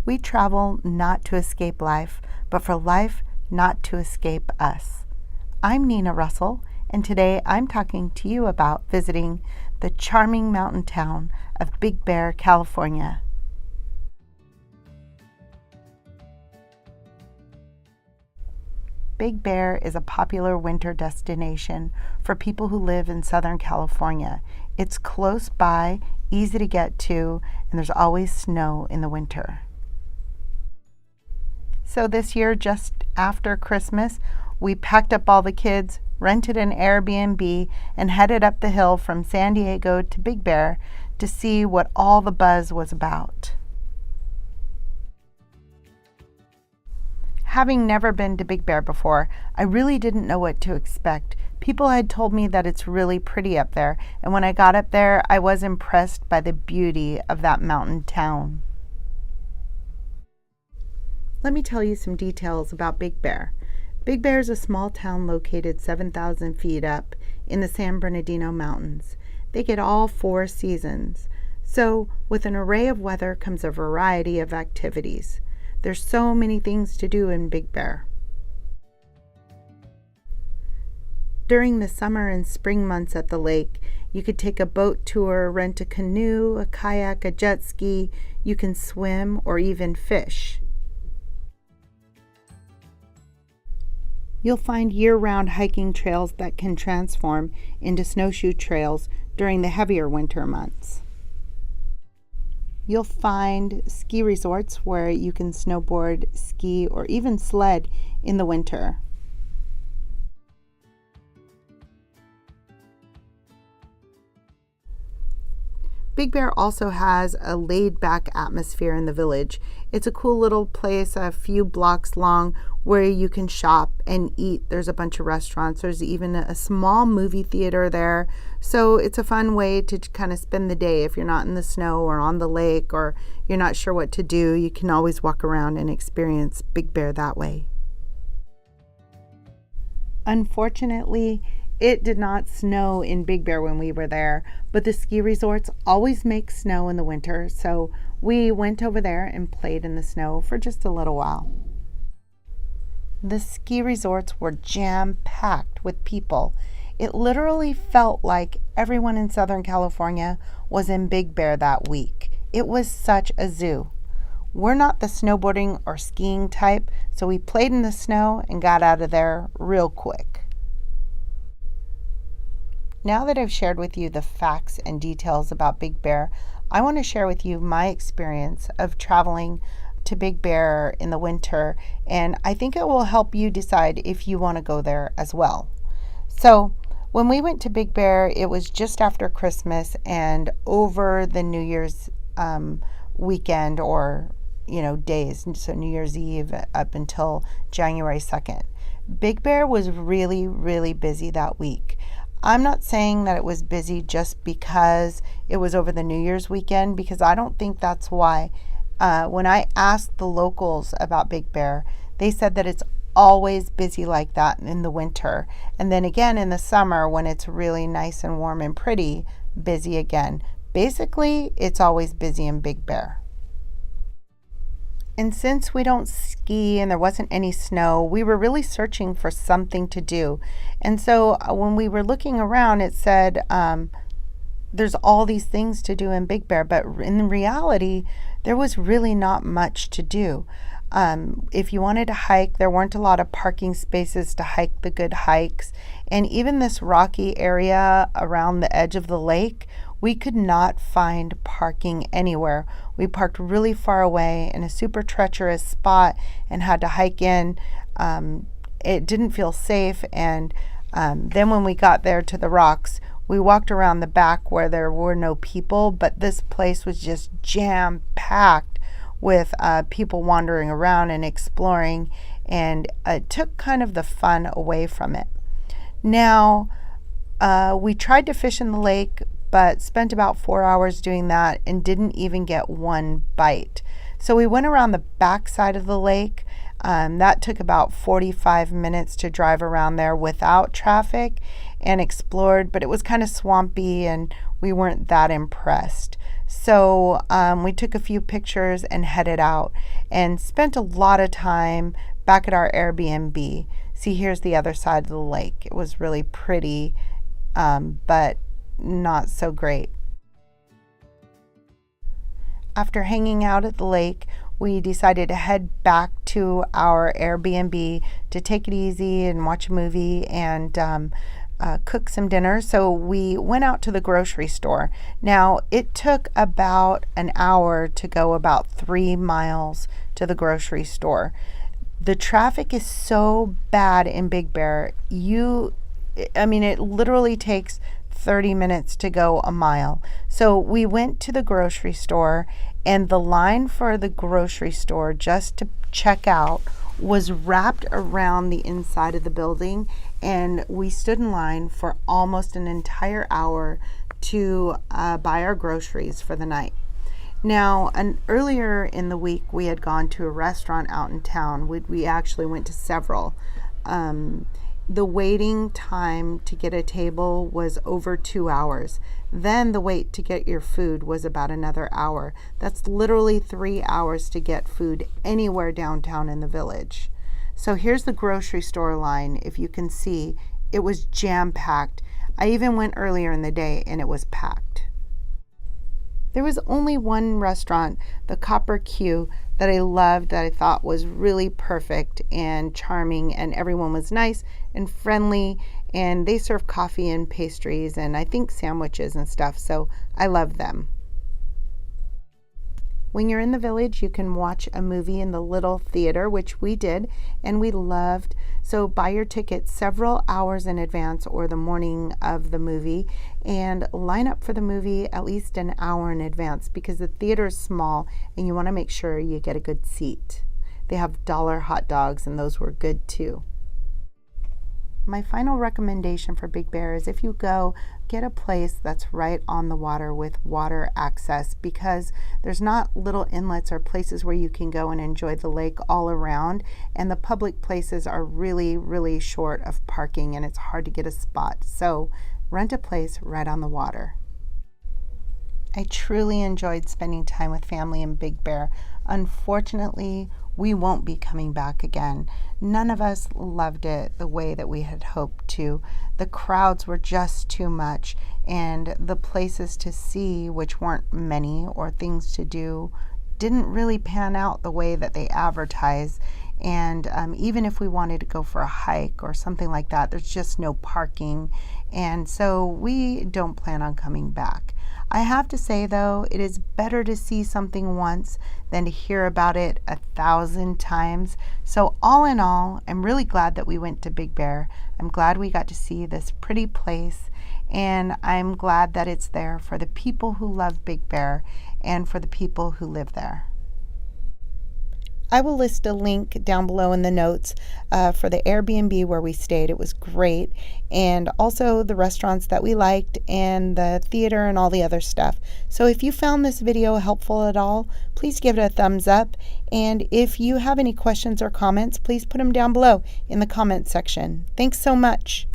We travel not to escape life, but for life not to escape us. I'm Nina Russell, and today I'm talking to you about visiting the charming mountain town of Big Bear, California. Big Bear is a popular winter destination for people who live in Southern California. It's close by, easy to get to, and there's always snow in the winter. So this year, just after Christmas, we packed up all the kids, rented an Airbnb, and headed up the hill from San Diego to Big Bear to see what all the buzz was about. Having never been to Big Bear before, I really didn't know what to expect. People had told me that it's really pretty up there, and when I got up there, I was impressed by the beauty of that mountain town. Let me tell you some details about Big Bear. Big Bear is a small town located 7,000 feet up in the San Bernardino Mountains. They get all 4 seasons. So, with an array of weather comes a variety of activities. There's so many things to do in Big Bear. During the summer and spring months at the lake, you could take a boat tour, rent a canoe, a kayak, a jet ski. You can swim or even fish. You'll find year-round hiking trails that can transform into snowshoe trails during the heavier winter months. You'll find ski resorts where you can snowboard, ski, or even sled in the winter. Big Bear also has a laid-back atmosphere in the village. It's a cool little place a few blocks long where you can shop and eat. There's a bunch of restaurants. There's even a small movie theater there. So it's a fun way to kind of spend the day. If you're not in the snow or on the lake or you're not sure what to do, you can always walk around and experience Big Bear that way. Unfortunately, it did not snow in Big Bear when we were there, but the ski resorts always make snow in the winter, so we went over there and played in the snow for just a little while. The ski resorts were jam-packed with people. It literally felt like everyone in Southern California was in Big Bear that week. It was such a zoo. We're not the snowboarding or skiing type, so we played in the snow and got out of there real quick. Now that I've shared with you the facts and details about Big Bear, I want to share with you my experience of traveling to Big Bear in the winter, and I think it will help you decide if you want to go there as well. So, when we went to Big Bear, it was just after Christmas and over the New Year's weekend or, days, so New Year's Eve up until January 2nd. Big Bear was really, really busy that week. I'm not saying that it was busy just because it was over the New Year's weekend, because I don't think that's why. When I asked the locals about Big Bear, they said that it's always busy like that in the winter. And then again in the summer when it's really nice and warm and pretty, busy again. Basically, it's always busy in Big Bear. And since we don't ski and there wasn't any snow, we were really searching for something to do. And so when we were looking around, it said there's all these things to do in Big Bear, but in reality, there was really not much to do. If you wanted to hike, there weren't a lot of parking spaces to hike the good hikes. And even this rocky area around the edge of the lake, we could not find parking anywhere. We parked really far away in a super treacherous spot and had to hike in. It didn't feel safe. And then when we got there to the rocks, we walked around the back where there were no people, but this place was just jam-packed with people wandering around and exploring, and it took kind of the fun away from it. Now, we tried to fish in the lake, but spent about 4 hours doing that and didn't even get one bite. So we went around the back side of the lake. That took about 45 minutes to drive around there without traffic and explored, but it was kind of swampy and we weren't that impressed. So we took a few pictures and headed out and spent a lot of time back at our Airbnb. See, here's the other side of the lake. It was really pretty, but not so great. After hanging out at the lake, we decided to head back to our Airbnb to take it easy and watch a movie and cook some dinner. So we went out to the grocery store. Now, it took about an hour to go about 3 miles to the grocery store. The traffic is so bad in Big Bear. It literally takes 30 minutes to go a mile. So we went to the grocery store, and the line for the grocery store just to check out was wrapped around the inside of the building, and we stood in line for almost an entire hour to buy our groceries for the night. Now, earlier in the week, we had gone to a restaurant out in town. We actually went to several. The waiting time to get a table was over 2 hours. Then the wait to get your food was about another hour. That's literally 3 hours to get food anywhere downtown in the village. So here's the grocery store line. If you can see, it was jam-packed. I even went earlier in the day and it was packed. There was only one restaurant, the Copper Q, that I loved, that I thought was really perfect and charming, and everyone was nice and friendly, and they serve coffee and pastries and I think sandwiches and stuff, so I love them. When you're in the village, you can watch a movie in the little theater, which we did, and we loved. So buy your ticket several hours in advance or the morning of the movie, and line up for the movie at least an hour in advance because the theater is small and you want to make sure you get a good seat. They have dollar hot dogs, and those were good too. My final recommendation for Big Bear is if you go, get a place that's right on the water with water access, because there's not little inlets or places where you can go and enjoy the lake all around, and the public places are really, really short of parking and it's hard to get a spot. So rent a place right on the water. I truly enjoyed spending time with family in Big Bear. Unfortunately, we won't be coming back again. None of us loved it the way that we had hoped to. The crowds were just too much, and the places to see, which weren't many, or things to do, didn't really pan out the way that they advertise. And even if we wanted to go for a hike or something like that, there's just no parking. And so we don't plan on coming back. I have to say, though, it is better to see something once than to hear about it 1,000 times. So all in all, I'm really glad that we went to Big Bear. I'm glad we got to see this pretty place, and I'm glad that it's there for the people who love Big Bear and for the people who live there. I will list a link down below in the notes for the Airbnb where we stayed. It was great. And also the restaurants that we liked and the theater and all the other stuff. So if you found this video helpful at all, please give it a thumbs up. And if you have any questions or comments, please put them down below in the comment section. Thanks so much.